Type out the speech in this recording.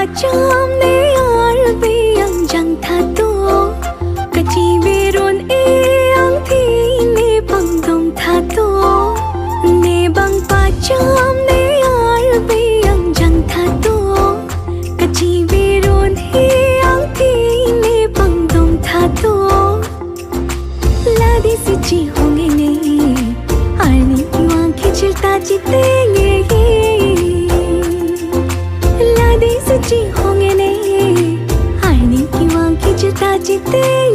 chom ne ar be ang jang tha to kachi be ron e ang thi ne bang dong tha to ne bang pa chom ne ar be ang jang tha to kachi be ron e ang thi ne bang dong tha to ladi si chi honge ne arni ki aankheं chilta jiteenge जी होंगे नहीं हारने की आँखें जता जीते